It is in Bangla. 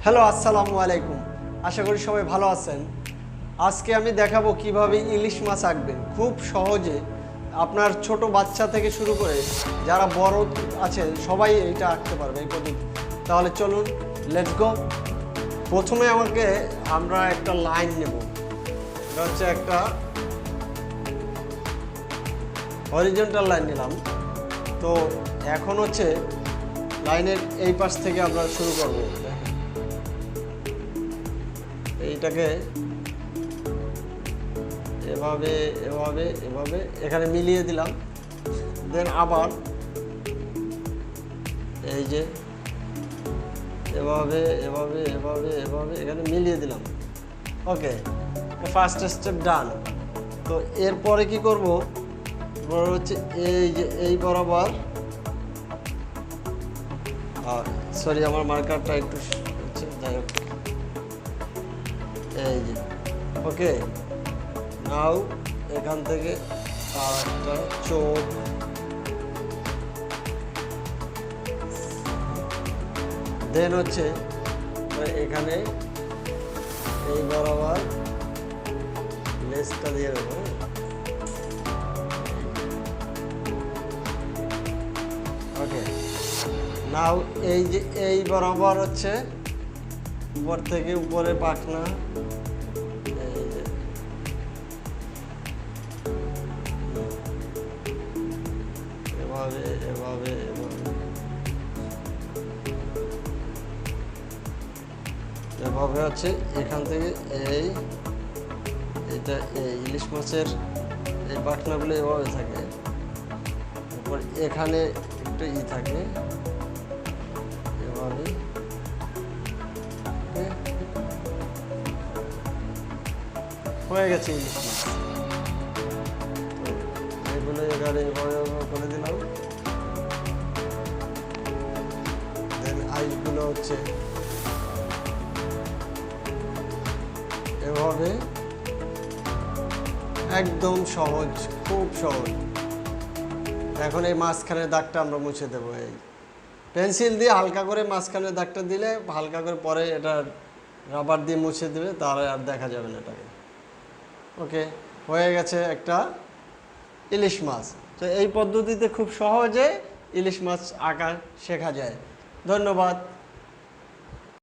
হ্যালো, আসসালামু আলাইকুম। আশা করি সবাই ভালো আছেন। আজকে আমি দেখাবো কিভাবে ইলিশ মাছ আঁকবেন খুব সহজে। আপনার ছোট বাচ্চা থেকে শুরু করে যারা বড় আছেন সবাই এটা আঁকতে পারবে এই পদ্ধতি। তাহলে চলুন, লেটস গো। প্রথমে আমরা একটা লাইন নেব। এটা হচ্ছে একটা হরিজন্টাল লাইন নিলাম। তো এখন হচ্ছে লাইনের এই পাশ থেকে আমরা শুরু করব। এইটাকে এভাবে এভাবে এভাবে এখানে মিলিয়ে দিলাম। দেন আবার এই যে এভাবে এভাবে এভাবে এভাবে এখানে মিলিয়ে দিলাম। ওকে, ফার্স্ট স্টেপ ডান। তো এরপরে কি করব, হচ্ছে এই যে এই বরাবর, সরি আমার মার্কারটা একটু হচ্ছে, যাই হোক এই যে ওকে। নাও এখান থেকে একটা চোখ, দেন হচ্ছে এখানে এই বরাবর লেসটা দিয়ে দেবো। ওকে, নাও এই যে এই বরাবর হচ্ছে উপর থেকে উপরে পাখনা, এই যে এভাবে এভাবে এভাবে এভাবে হচ্ছে এখান থেকে এটা ইলিশ মাছের এই পাখনাগুলো এভাবে থাকে। তারপর এখানে একটু থাকে এভাবে। হয়ে গেছে ইলিশ মাছ। এগুলো এখানে এভাবে করে দিলাম। দেন আইসগুলো হচ্ছে এভাবে, একদম সহজ, খুব সহজ। এখন এই মাঝখানের দাগটা আমরা মুছে দেবো। এই পেন্সিল দিয়ে হালকা করে মাঝখানের দাগটা দিলে হালকা করে, পরে এটা রাবার দিয়ে মুছে দেবে, তাহলে আর দেখা যাবে না এটাকে। ওকে, হয়ে গেছে একটা ইলিশ মাছ। তো এই পদ্ধতিতে খুব সহজে ইলিশ মাছ আঁকা শেখা যায়। ধন্যবাদ।